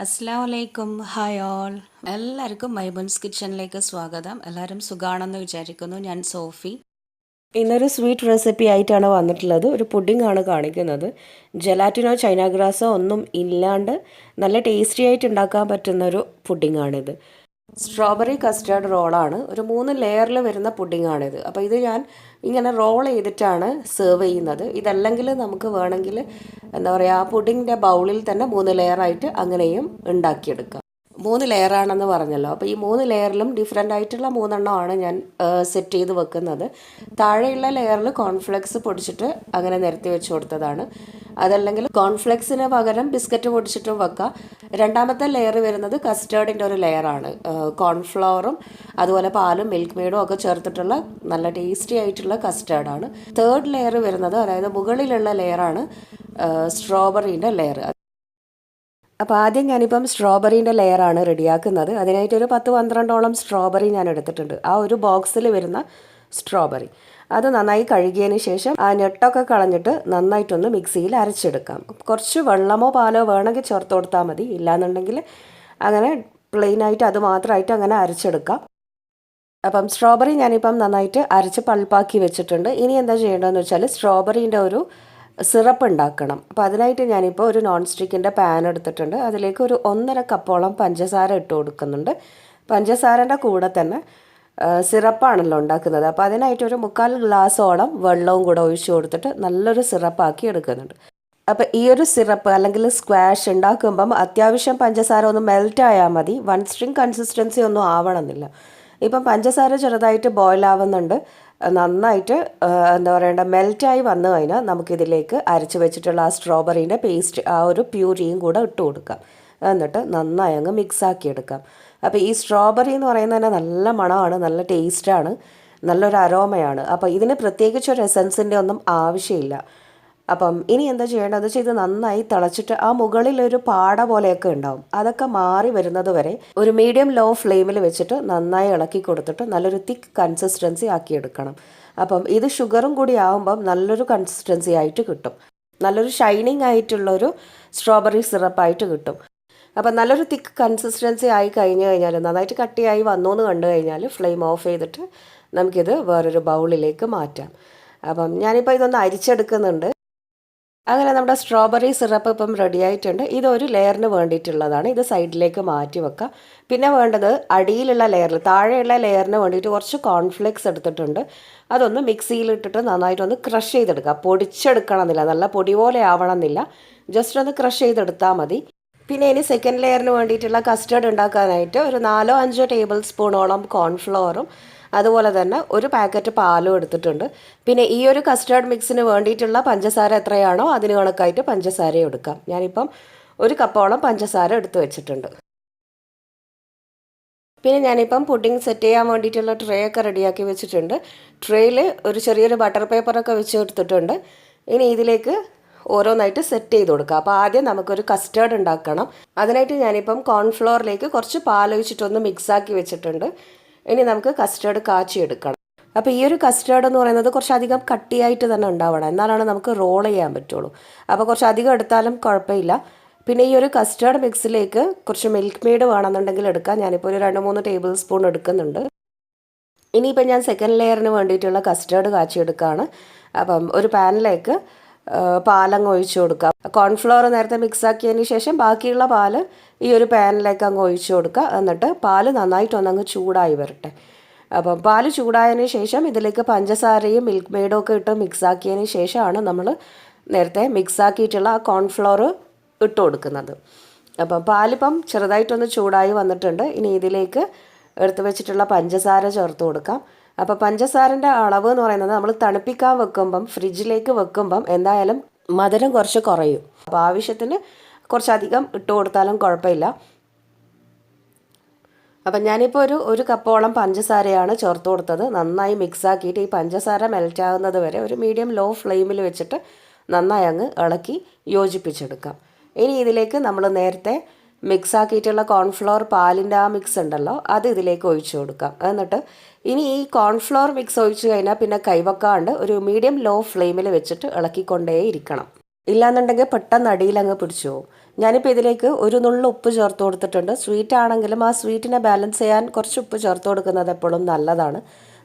അസ്സലാമലൈക്കും hi all എല്ലാവർക്കും മൈബൺസ് കിച്ചണിലേക്ക് സ്വാഗതം. എല്ലാവരും സുഖാണെന്ന് വിചാരിക്കുന്നു. ഞാൻ സോഫി. ഇന്നൊരു സ്വീറ്റ് റെസിപ്പി ആയിട്ടാണ് വന്നിട്ടുള്ളത്. ഒരു പുഡിംഗ് ആണ് കാണിക്കുന്നത്. ജെലാറ്റിനോ ചൈന ഗ്രാസോ ഒന്നും ഇല്ലാണ്ട് നല്ല ടേസ്റ്റി ആയിട്ട് ഉണ്ടാക്കാൻ പറ്റുന്നൊരു പുഡിംഗ് ആണിത്. സ്ട്രോബെറി കസ്റ്റേർഡ് റോളാണ്. ഒരു 3 ലെയറിൽ വരുന്ന പുഡിംഗ് ആണിത്. അപ്പോൾ ഇത് ഞാൻ ഇങ്ങനെ റോൾ ചെയ്തിട്ടാണ് സെർവ് ചെയ്യുന്നത്. ഇതല്ലെങ്കിൽ നമുക്ക് വേണമെങ്കിൽ എന്താ പറയുക, പുഡിങ്ങിൻ്റെ ബൗളിൽ തന്നെ 3 ലെയറായിട്ട് അങ്ങനെയും ഉണ്ടാക്കിയെടുക്കാം. 3 ലെയറാണെന്ന് പറഞ്ഞല്ലോ. അപ്പോൾ ഈ 3 ലെയറിലും ഡിഫറെൻ്റ് ആയിട്ടുള്ള 3എണ്ണമാണ് ഞാൻ സെറ്റ് ചെയ്ത് വെക്കുന്നത്. താഴെയുള്ള ലെയറിൽ കോൺഫ്ലെക്സ് പൊടിച്ചിട്ട് അങ്ങനെ നിരത്തി വെച്ച് കൊടുത്തതാണ്. അതല്ലെങ്കിൽ കോൺഫ്ലെക്സിന് പകരം ബിസ്ക്കറ്റ് പൊടിച്ചിട്ടും വെക്കാം. രണ്ടാമത്തെ ലെയർ വരുന്നത് കസ്റ്റേർഡിൻ്റെ ഒരു ലെയറാണ്. കോൺഫ്ലവറും അതുപോലെ പാലും മിൽക്ക് മെയ്ഡും ഒക്കെ ചേർത്തിട്ടുള്ള നല്ല ടേസ്റ്റി ആയിട്ടുള്ള കസ്റ്റേർഡാണ്. തേർഡ് ലെയർ വരുന്നത്, അതായത് മുകളിലുള്ള ലെയറാണ് സ്ട്രോബെറീൻ്റെ ലെയർ. അപ്പോൾ ആദ്യം ഞാനിപ്പം സ്ട്രോബെറീൻ്റെ ലെയറാണ് റെഡിയാക്കുന്നത്. അതിനായിട്ട് ഒരു 10-12ഓളം സ്ട്രോബെറി ഞാൻ എടുത്തിട്ടുണ്ട്. ആ ഒരു ബോക്സിൽ വരുന്ന സ്ട്രോബെറി അത് നന്നായി കഴുകിയതിന് ശേഷം ആ ഞെട്ടൊക്കെ കളഞ്ഞിട്ട് നന്നായിട്ടൊന്ന് മിക്സിയിൽ അരച്ചെടുക്കാം. കുറച്ച് വെള്ളമോ പാലോ വേണമെങ്കിൽ ചേർത്ത് കൊടുത്താൽ മതി. ഇല്ലാന്നുണ്ടെങ്കിൽ അങ്ങനെ പ്ലെയിനായിട്ട് അത് മാത്രമായിട്ട് അങ്ങനെ അരച്ചെടുക്കാം. അപ്പം സ്ട്രോബെറി ഞാനിപ്പം നന്നായിട്ട് അരച്ച് പൾപ്പാക്കി വെച്ചിട്ടുണ്ട്. ഇനി എന്താ ചെയ്യേണ്ടതെന്ന് വെച്ചാൽ സ്ട്രോബെറീൻ്റെ ഒരു സിറപ്പ് ഉണ്ടാക്കണം. അപ്പോൾ അതിനായിട്ട് ഞാനിപ്പോൾ ഒരു നോൺ സ്റ്റിക്കിൻ്റെ പാൻ എടുത്തിട്ടുണ്ട്. അതിലേക്ക് ഒരു 1.5 കപ്പോളം പഞ്ചസാര ഇട്ട് കൊടുക്കുന്നുണ്ട്. പഞ്ചസാരൻ്റെ കൂടെ തന്നെ സിറപ്പാണല്ലോ ഉണ്ടാക്കുന്നത്. അപ്പോൾ അതിനായിട്ട് ഒരു 3/4 ഗ്ലാസോളം വെള്ളവും കൂടെ ഒഴിച്ചു കൊടുത്തിട്ട് നല്ലൊരു സിറപ്പാക്കി എടുക്കുന്നുണ്ട്. അപ്പോൾ ഈ ഒരു സിറപ്പ് അല്ലെങ്കിൽ സ്ക്വാഷ് ഉണ്ടാക്കുമ്പം അത്യാവശ്യം പഞ്ചസാര ഒന്ന് മെൽറ്റ് ആയാൽ മതി. 1 സ്ട്രിങ് കൺസിസ്റ്റൻസി ഒന്നും ആവണമെന്നില്ല. ഇപ്പം പഞ്ചസാര ചെറുതായിട്ട് ബോയിൽ ആവുന്നുണ്ട്. നന്നായിട്ട് എന്താ പറയേണ്ട മെൽറ്റായി വന്നു കഴിഞ്ഞാൽ നമുക്കിതിലേക്ക് അരച്ച് വെച്ചിട്ടുള്ള ആ സ്ട്രോബെറീൻ്റെ പേസ്റ്റ്, ആ ഒരു പ്യൂരിയും കൂടെ ഇട്ട് കൊടുക്കാം. എന്നിട്ട് നന്നായി അങ്ങ് മിക്സാക്കി എടുക്കാം. അപ്പോൾ ഈ സ്ട്രോബെറി എന്ന് പറയുന്നത് തന്നെ നല്ല മണമാണ്, നല്ല ടേസ്റ്റാണ്, നല്ലൊരു അരോമയാണ്. അപ്പോൾ ഇതിന് പ്രത്യേകിച്ച് ഒരു എസൻസിൻ്റെ ഒന്നും ആവശ്യമില്ല. അപ്പം ഇനി എന്താ ചെയ്യേണ്ടത് വെച്ചാൽ ഇത് നന്നായി തിളച്ചിട്ട് ആ മുകളിലൊരു പാട പോലെയൊക്കെ ഉണ്ടാവും. അതൊക്കെ മാറി വരുന്നത് വരെ ഒരു മീഡിയം ലോ ഫ്ലെയിമിൽ വെച്ചിട്ട് നന്നായി ഇളക്കി കൊടുത്തിട്ട് നല്ലൊരു തിക്ക് കൺസിസ്റ്റൻസി ആക്കിയെടുക്കണം. അപ്പം ഇത് ഷുഗറും കൂടി ആകുമ്പം നല്ലൊരു കൺസിസ്റ്റൻസി ആയിട്ട് കിട്ടും. നല്ലൊരു ഷൈനിങ് ആയിട്ടുള്ളൊരു സ്ട്രോബെറി സിറപ്പായിട്ട് കിട്ടും. അപ്പം നല്ലൊരു തിക്ക് കൺസിസ്റ്റൻസി ആയി കഴിഞ്ഞ് കഴിഞ്ഞാൽ, നന്നായിട്ട് കട്ടിയായി വന്നു എന്ന് കണ്ടു കഴിഞ്ഞാൽ ഫ്ലെയിം ഓഫ് ചെയ്തിട്ട് നമുക്കിത് വേറൊരു ബൗളിലേക്ക് മാറ്റാം. അപ്പം ഞാനിപ്പോൾ ഇതൊന്ന് അരിച്ചെടുക്കുന്നുണ്ട്. അങ്ങനെ നമ്മുടെ സ്ട്രോബെറി സിറപ്പ് ഇപ്പം റെഡി ആയിട്ടുണ്ട്. ഇതൊരു ലെയറിന് വേണ്ടിയിട്ടുള്ളതാണ്. ഇത് സൈഡിലേക്ക് മാറ്റി വെക്കാം. പിന്നെ വേണ്ടത് അടിയിലുള്ള ലെയറിൽ, താഴെയുള്ള ലെയറിന് വേണ്ടിയിട്ട് കുറച്ച് കോൺഫ്ലെക്സ് എടുത്തിട്ടുണ്ട്. അതൊന്ന് മിക്സിയിലിട്ടിട്ട് നന്നായിട്ടൊന്ന് ക്രഷ് ചെയ്തെടുക്കുക. പൊടിച്ചെടുക്കണമെന്നില്ല, നല്ല പൊടി പോലെ ആവണമെന്നില്ല, ജസ്റ്റ് ഒന്ന് ക്രഷ് ചെയ്തെടുത്താൽ മതി. പിന്നെ ഇനി സെക്കൻഡ് ലെയറിന് വേണ്ടിയിട്ടുള്ള കസ്റ്റേർഡ് ഉണ്ടാക്കാനായിട്ട് ഒരു 4-5 ടേബിൾ സ്പൂണോളം കോൺഫ്ലവറും അതുപോലെ തന്നെ ഒരു പാക്കറ്റ് പാലും എടുത്തിട്ടുണ്ട്. പിന്നെ ഈ ഒരു കസ്റ്റേർഡ് മിക്സിന് വേണ്ടിയിട്ടുള്ള പഞ്ചസാര എത്രയാണോ അതിന് കണക്കായിട്ട് പഞ്ചസാര എടുക്കാം. ഞാനിപ്പം 1 കപ്പോളം പഞ്ചസാര എടുത്ത് വെച്ചിട്ടുണ്ട്. പിന്നെ ഞാനിപ്പം പുഡിംഗ് സെറ്റ് ചെയ്യാൻ വേണ്ടിയിട്ടുള്ള ട്രേ ഒക്കെ റെഡിയാക്കി വെച്ചിട്ടുണ്ട്. ട്രേയിൽ ഒരു ചെറിയൊരു ബട്ടർ പേപ്പറൊക്കെ വെച്ച് എടുത്തിട്ടുണ്ട്. ഇനി ഇതിലേക്ക് ഓരോന്നായിട്ട് സെറ്റ് ചെയ്ത് കൊടുക്കുക. അപ്പോൾ ആദ്യം നമുക്കൊരു കസ്റ്റേർഡ് ഉണ്ടാക്കണം. അതിനായിട്ട് ഞാനിപ്പം കോൺഫ്ലോറിലേക്ക് കുറച്ച് പാലൊഴിച്ചിട്ടൊന്ന് മിക്സാക്കി വെച്ചിട്ടുണ്ട്. ഇനി നമുക്ക് കസ്റ്റേർഡ് കാച്ചിയെടുക്കണം. അപ്പോൾ ഈ ഒരു കസ്റ്റേർഡ് എന്ന് പറയുന്നത് കുറച്ചധികം കട്ടിയായിട്ട് തന്നെ ഉണ്ടാവണം, എന്നാലാണ് നമുക്ക് റോൾ ചെയ്യാൻ പറ്റുള്ളൂ. അപ്പോൾ കുറച്ചധികം എടുത്താലും കുഴപ്പമില്ല. പിന്നെ ഈ ഒരു കസ്റ്റേർഡ് മിക്സിലേക്ക് കുറച്ച് മിൽക്ക് മെയ്ഡ് വേണമെന്നുണ്ടെങ്കിൽ എടുക്കാം. ഞാനിപ്പോൾ ഒരു 2-3 ടേബിൾ സ്പൂൺ എടുക്കുന്നുണ്ട്. ഇനിയിപ്പോൾ ഞാൻ സെക്കൻഡ് ലെയറിന് വേണ്ടിയിട്ടുള്ള കസ്റ്റേർഡ് കാച്ചിയെടുക്കുകയാണ്. അപ്പം ഒരു പാനിലേക്ക് പാലങ്ങ് ഒഴിച്ചു കൊടുക്കുക. കോൺഫ്ലവർ നേരത്തെ മിക്സാക്കിയതിന് ശേഷം ബാക്കിയുള്ള പാല് ഈ ഒരു പാനിലേക്ക് അങ്ങ് ഒഴിച്ചു കൊടുക്കുക. എന്നിട്ട് പാല് നന്നായിട്ടൊന്നങ്ങ് ചൂടായി വരട്ടെ. അപ്പം പാല് ചൂടായതിന് ശേഷം ഇതിലേക്ക് പഞ്ചസാരയും മിൽക്ക് മെയ്ഡും ഒക്കെ ഇട്ട് മിക്സാക്കിയതിന് ശേഷമാണ് നമ്മൾ നേരത്തെ മിക്സാക്കിയിട്ടുള്ള ആ കോൺഫ്ലവർ ഇട്ട് കൊടുക്കുന്നത്. അപ്പം പാലിപ്പം ചെറുതായിട്ടൊന്ന് ചൂടായി വന്നിട്ടുണ്ട്. ഇനി ഇതിലേക്ക് എടുത്ത് വെച്ചിട്ടുള്ള പഞ്ചസാര ചേർത്ത് കൊടുക്കാം. അപ്പോൾ പഞ്ചസാരൻ്റെ അളവ് എന്ന് പറയുന്നത് നമ്മൾ തണുപ്പിക്കാൻ വെക്കുമ്പം, ഫ്രിഡ്ജിലേക്ക് വെക്കുമ്പം എന്തായാലും മധുരം കുറച്ച് കുറയും. അപ്പോൾ ആവശ്യത്തിന് കുറച്ചധികം ഇട്ട് കൊടുത്താലും കുഴപ്പമില്ല. അപ്പം ഞാനിപ്പോൾ ഒരു കപ്പോളം പഞ്ചസാരയാണ് ചേർത്ത് കൊടുത്തത്. നന്നായി മിക്സാക്കിയിട്ട് ഈ പഞ്ചസാര മെൽറ്റ് ആകുന്നത് വരെ ഒരു മീഡിയം ലോ ഫ്ലെയിമിൽ വെച്ചിട്ട് നന്നായി അങ്ങ് ഇളക്കി യോജിപ്പിച്ചെടുക്കാം. ഇനി ഇതിലേക്ക് നമ്മൾ നേരത്തെ മിക്സാക്കിയിട്ടുള്ള കോൺഫ്ലവർ പാലിൻ്റെ ആ മിക്സ് ഉണ്ടല്ലോ, അത് ഇതിലേക്ക് ഒഴിച്ചു കൊടുക്കാം. എന്നിട്ട് ഇനി ഈ കോൺഫ്ലവർ മിക്സ് ഒഴിച്ച് കഴിഞ്ഞാൽ പിന്നെ കൈവെക്കാണ്ട് ഒരു മീഡിയം ലോ ഫ്ലെയിമിൽ വെച്ചിട്ട് ഇളക്കിക്കൊണ്ടേ ഇരിക്കണം. ഇല്ലാന്നുണ്ടെങ്കിൽ പെട്ടെന്ന് അടിയിലങ്ങ് പിടിച്ചു പോകും. ഞാനിപ്പോൾ ഇതിലേക്ക് ഒരു നുള്ളു ഉപ്പ് ചേർത്ത് കൊടുത്തിട്ടുണ്ട്. സ്വീറ്റ് ആണെങ്കിലും ആ സ്വീറ്റിനെ ബാലൻസ് ചെയ്യാൻ കുറച്ച് ഉപ്പ് ചേർത്ത് കൊടുക്കുന്നത് എപ്പോഴും നല്ലതാണ്.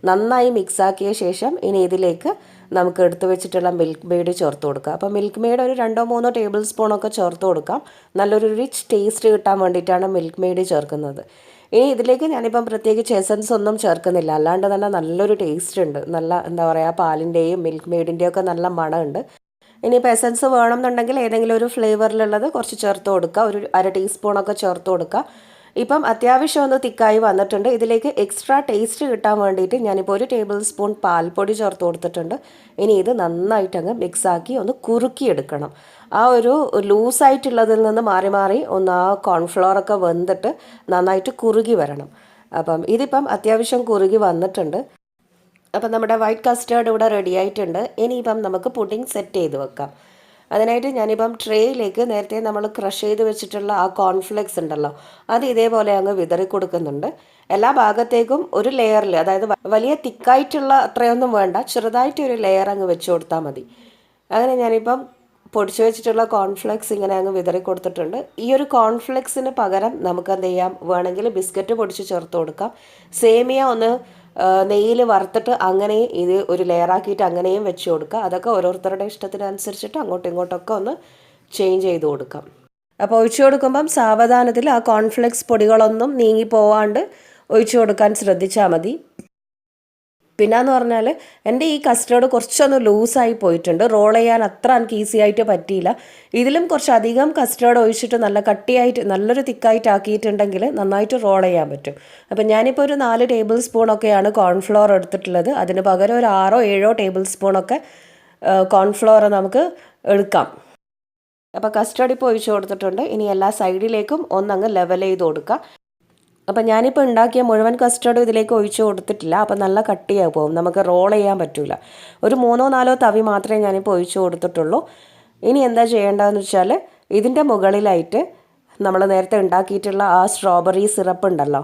നന്നായി മിക്സാക്കിയ ശേഷം ഇനി ഇതിലേക്ക് നമുക്ക് എടുത്തു വെച്ചിട്ടുള്ള മിൽക്ക് മെയ്ഡ് ചേർത്ത് കൊടുക്കാം. അപ്പോൾ മിൽക്ക് മെയ്ഡ് ഒരു 2-3 ടേബിൾ സ്പൂണൊക്കെ ചേർത്ത് കൊടുക്കാം. നല്ലൊരു റിച്ച് ടേസ്റ്റ് കിട്ടാൻ വേണ്ടിയിട്ടാണ് മിൽക്ക് മെയ്ഡ് ചേർക്കുന്നത്. ഇനി ഇതിലേക്ക് ഞാനിപ്പം പ്രത്യേകിച്ച് എസൻസ് ഒന്നും ചേർക്കുന്നില്ല, അല്ലാണ്ട് തന്നെ നല്ലൊരു ടേസ്റ്റ് ഉണ്ട്. നല്ല എന്താ പറയുക, പാലിൻ്റെയും മിൽക്ക് മെയ്ഡിൻ്റെയും ഒക്കെ നല്ല മണമുണ്ട്. ഇനിയിപ്പോൾ എസൻസ് വേണമെന്നുണ്ടെങ്കിൽ ഏതെങ്കിലും ഒരു ഫ്ലേവറിലുള്ളത് കുറച്ച് ചേർത്ത് കൊടുക്കുക, ഒരു 1/2 ടീസ്പൂണൊക്കെ ചേർത്ത് കൊടുക്കുക. ഇപ്പം അത്യാവശ്യം ഒന്ന് തിക്കായി വന്നിട്ടുണ്ട്. ഇതിലേക്ക് എക്സ്ട്രാ ടേസ്റ്റ് കിട്ടാൻ വേണ്ടിയിട്ട് ഞാനിപ്പോൾ 1 ടേബിൾ സ്പൂൺ പാൽപ്പൊടി ചേർത്ത് കൊടുത്തിട്ടുണ്ട്. ഇനി ഇത് നന്നായിട്ടങ്ങ് മിക്സാക്കി ഒന്ന് കുറുക്കിയെടുക്കണം. ആ ഒരു ലൂസായിട്ടുള്ളതിൽ നിന്ന് മാറി മാറി ഒന്ന് ആ കോൺഫ്ലോറൊക്കെ വെന്തിട്ട് നന്നായിട്ട് കുറുകി വരണം. അപ്പം ഇതിപ്പം അത്യാവശ്യം കുറുകി വന്നിട്ടുണ്ട്. അപ്പം നമ്മുടെ വൈറ്റ് കസ്റ്റേർഡ് ഇവിടെ റെഡി ആയിട്ടുണ്ട്. ഇനിയിപ്പം നമുക്ക് പുഡിംഗ് സെറ്റ് ചെയ്ത് വെക്കാം. അതിനായിട്ട് ഞാനിപ്പം ട്രേയിലേക്ക് നേരത്തെ നമ്മൾ ക്രഷ് ചെയ്ത് വെച്ചിട്ടുള്ള ആ കോൺഫ്ലെക്സ് ഉണ്ടല്ലോ, അത് ഇതേപോലെ അങ്ങ് വിതറി കൊടുക്കുന്നുണ്ട്. എല്ലാ ഭാഗത്തേക്കും ഒരു ലെയറിൽ, അതായത് വലിയ തിക്കായിട്ടുള്ള അത്രയൊന്നും വേണ്ട, ചെറുതായിട്ട് ഒരു ലെയർ അങ്ങ് വെച്ച് കൊടുത്താൽ മതി. അങ്ങനെ ഞാനിപ്പം പൊടിച്ചു വെച്ചിട്ടുള്ള കോൺഫ്ലെക്സ് ഇങ്ങനെ അങ്ങ് വിതറി കൊടുത്തിട്ടുണ്ട്. ഈ ഒരു കോൺഫ്ലെക്സിന് പകരം നമുക്ക് എന്ത് ചെയ്യാം, വേണമെങ്കിൽ ബിസ്ക്കറ്റ് പൊടിച്ച് ചേർത്ത് കൊടുക്കാം. സേമിയ ഒന്ന് നെയ്യിൽ വറുത്തിട്ട് അങ്ങനെ ഇത് ഒരു ലെയറാക്കിയിട്ട് അങ്ങനെയും വെച്ച് കൊടുക്കുക. അതൊക്കെ ഓരോരുത്തരുടെ ഇഷ്ടത്തിനനുസരിച്ചിട്ട് അങ്ങോട്ടും ഇങ്ങോട്ടൊക്കെ ഒന്ന് ചേഞ്ച് ചെയ്ത് കൊടുക്കാം. അപ്പോൾ ഒഴിച്ചു കൊടുക്കുമ്പം സാവധാനത്തിൽ ആ കോൺഫ്ലെക്സ് പൊടികളൊന്നും നീങ്ങി പോവാണ്ട് ഒഴിച്ചു കൊടുക്കാൻ ശ്രദ്ധിച്ചാൽ മതി. പിന്നെയെന്ന് പറഞ്ഞാൽ എൻ്റെ ഈ കസ്റ്റേർഡ് കുറച്ചൊന്ന് ലൂസായി പോയിട്ടുണ്ട്. റോൾ ചെയ്യാൻ അത്ര എനിക്ക് ഈസി ആയിട്ട് പറ്റിയില്ല. ഇതിലും കുറച്ചധികം കസ്റ്റേർഡ് ഒഴിച്ചിട്ട് നല്ല കട്ടിയായിട്ട് നല്ലൊരു തിക്കായിട്ട് ആക്കിയിട്ടുണ്ടെങ്കിൽ നന്നായിട്ട് റോൾ ചെയ്യാൻ പറ്റും. അപ്പം ഞാനിപ്പോൾ ഒരു 4 ടേബിൾ സ്പൂണൊക്കെയാണ് കോൺഫ്ലോർ എടുത്തിട്ടുള്ളത്. അതിന് പകരം ഒരു 6-7 ടേബിൾ സ്പൂണൊക്കെ കോൺഫ്ലോർ നമുക്ക് എടുക്കാം. അപ്പോൾ കസ്റ്റേർഡ് ഇപ്പോൾ ഒഴിച്ച് കൊടുത്തിട്ടുണ്ട്. ഇനി എല്ലാ സൈഡിലേക്കും ഒന്നങ്ങ് ലെവൽ ചെയ്ത് കൊടുക്കുക. അപ്പം ഞാനിപ്പോൾ ഉണ്ടാക്കിയ മുഴുവൻ കസ്റ്റേർഡും ഇതിലേക്ക് ഒഴിച്ച് കൊടുത്തിട്ടില്ല. അപ്പം നല്ല കട്ടിയായി പോകും, നമുക്ക് റോൾ ചെയ്യാൻ പറ്റില്ല. ഒരു 3-4 തവി മാത്രമേ ഞാനിപ്പോൾ ഒഴിച്ച് കൊടുത്തിട്ടുള്ളൂ. ഇനി എന്താ ചെയ്യേണ്ടതെന്ന് വെച്ചാൽ ഇതിൻ്റെ മുകളിലായിട്ട് നമ്മൾ നേരത്തെ ഉണ്ടാക്കിയിട്ടുള്ള ആ സ്ട്രോബെറി സിറപ്പ് ഉണ്ടല്ലോ,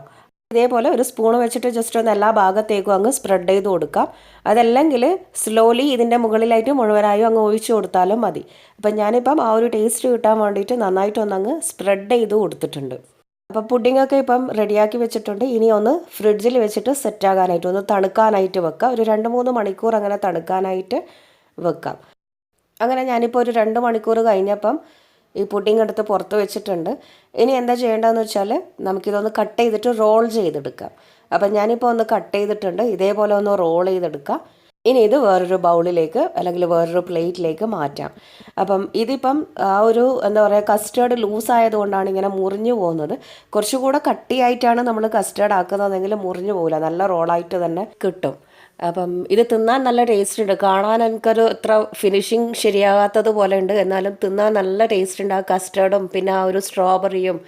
ഇതേപോലെ ഒരു സ്പൂൺ വെച്ചിട്ട് ജസ്റ്റ് ഒന്ന് എല്ലാ ഭാഗത്തേക്കും അങ്ങ് സ്പ്രെഡ് ചെയ്ത് കൊടുക്കാം. അതല്ലെങ്കിൽ സ്ലോലി ഇതിൻ്റെ മുകളിലായിട്ട് മുഴുവനായും അങ്ങ് ഒഴിച്ച് കൊടുത്താലും മതി. അപ്പം ഞാനിപ്പം ആ ഒരു ടേസ്റ്റ് കിട്ടാൻ വേണ്ടിയിട്ട് നന്നായിട്ടൊന്നങ്ങ് സ്പ്രെഡ് ചെയ്ത് കൊടുത്തിട്ടുണ്ട്. അപ്പോൾ പുഡിങ്ങൊക്കെ ഇപ്പം റെഡിയാക്കി വെച്ചിട്ടുണ്ട്. ഇനി ഒന്ന് ഫ്രിഡ്ജിൽ വെച്ചിട്ട് സെറ്റാകാനായിട്ട്, ഒന്ന് തണുക്കാനായിട്ട് വെക്കാം. ഒരു 2-3 മണിക്കൂർ അങ്ങനെ തണുക്കാനായിട്ട് വെക്കാം. അങ്ങനെ ഞാനിപ്പോൾ ഒരു 2 മണിക്കൂർ കഴിഞ്ഞപ്പം ഈ പുഡിങ് എടുത്ത് പുറത്ത് വെച്ചിട്ടുണ്ട്. ഇനി എന്താ ചെയ്യേണ്ടതെന്ന് വെച്ചാൽ നമുക്കിതൊന്ന് കട്ട് ചെയ്തിട്ട് റോൾ ചെയ്തെടുക്കാം. അപ്പം ഞാനിപ്പോൾ ഒന്ന് കട്ട് ചെയ്തിട്ടുണ്ട്. ഇതേപോലെ ഒന്ന് റോൾ ചെയ്തെടുക്കാം. ഇനി ഇത് വേറൊരു ബൗളിലേക്ക് അല്ലെങ്കിൽ വേറൊരു പ്ലേറ്റിലേക്ക് മാറ്റാം. അപ്പം ഇതിപ്പം ആ ഒരു എന്താ പറയുക, കസ്റ്റേർഡ് ലൂസായതുകൊണ്ടാണ് ഇങ്ങനെ മുറിഞ്ഞു പോകുന്നത്. കുറച്ചുകൂടെ കട്ടിയായിട്ടാണ് നമ്മൾ കസ്റ്റേർഡ് ആക്കുന്നതെങ്കിൽ മുറിഞ്ഞു പോകില്ല, നല്ല റോളായിട്ട് തന്നെ കിട്ടും. അപ്പം ഇത് തിന്നാൻ നല്ല ടേസ്റ്റ് ഉണ്ട്. കാണാൻ എനിക്കൊരു ഇത്ര ഫിനിഷിങ് ശരിയാകാത്തത് പോലെ ഉണ്ട്, എന്നാലും തിന്നാൻ നല്ല ടേസ്റ്റ് ഉണ്ട്. ആ കസ്റ്റേർഡും പിന്നെ ആ ഒരു സ്ട്രോബെറിയും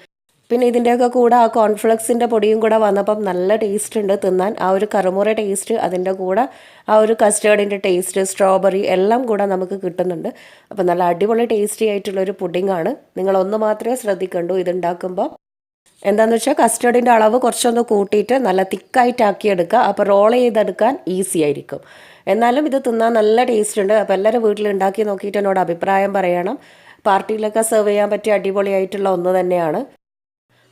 പിന്നെ ഇതിൻ്റെയൊക്കെ കൂടെ ആ കോൺഫ്ലെക്സിൻ്റെ പൊടിയും കൂടെ വന്നപ്പം നല്ല ടേസ്റ്റ് ഉണ്ട് തിന്നാൻ. ആ ഒരു കറുമുറ ടേസ്റ്റ്, അതിൻ്റെ കൂടെ ആ ഒരു കസ്റ്റേർഡിൻ്റെ ടേസ്റ്റ്, സ്ട്രോബെറി എല്ലാം കൂടെ നമുക്ക് കിട്ടുന്നുണ്ട്. അപ്പം നല്ല അടിപൊളി ടേസ്റ്റി ആയിട്ടുള്ളൊരു പുഡിങ്ങാണ്. നിങ്ങളൊന്ന് മാത്രമേ ശ്രദ്ധിക്കണ്ടൂ ഇതുണ്ടാക്കുമ്പോൾ. എന്താണെന്ന് വെച്ചാൽ കസ്റ്റേർഡിൻ്റെ അളവ് കുറച്ചൊന്ന് കൂട്ടിയിട്ട് നല്ല തിക്കായിട്ടാക്കിയെടുക്കുക. അപ്പോൾ റോൾ ചെയ്തെടുക്കാൻ ഈസി ആയിരിക്കും. എന്നാലും ഇത് തിന്നാൻ നല്ല ടേസ്റ്റ് ഉണ്ട്. അപ്പോൾ എല്ലാവരും വീട്ടിൽ ഉണ്ടാക്കി നോക്കിയിട്ട് എന്നോട് അഭിപ്രായം പറയണം. പാർട്ടിയിലൊക്കെ സെർവ് ചെയ്യാൻ പറ്റിയ അടിപൊളിയായിട്ടുള്ള ഒന്ന് തന്നെയാണ്.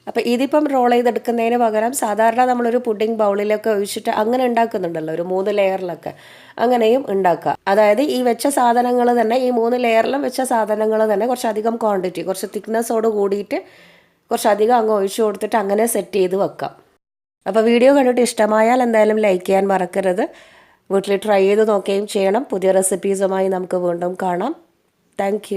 അപ്പോൾ ഇതിപ്പം റോൾ ചെയ്തെടുക്കുന്നതിന് പകരം സാധാരണ നമ്മളൊരു പുഡിംഗ് ബൗളിലൊക്കെ ഒഴിച്ചിട്ട് അങ്ങനെ ഉണ്ടാക്കുന്നുണ്ടല്ലോ, ഒരു 3 ലെയറിലൊക്കെ അങ്ങനെയും ഉണ്ടാക്കുക. അതായത് ഈ വെച്ച സാധനങ്ങൾ തന്നെ, ഈ 3 ലെയറിലും വെച്ച സാധനങ്ങൾ തന്നെ കുറച്ചധികം ക്വാണ്ടിറ്റി, കുറച്ച് തിക്നെസ്സോട് കൂടിയിട്ട് കുറച്ചധികം അങ്ങ് ഒഴിച്ചു കൊടുത്തിട്ട് അങ്ങനെ സെറ്റ് ചെയ്ത് വെക്കാം. അപ്പോൾ വീഡിയോ കണ്ടിട്ട് ഇഷ്ടമായാൽ എന്തായാലും ലൈക്ക് ചെയ്യാൻ മറക്കരുത്. വീട്ടിൽ ട്രൈ ചെയ്ത് നോക്കുകയും ചെയ്യണം. പുതിയ റെസിപ്പീസുമായി നമുക്ക് വീണ്ടും കാണാം. താങ്ക്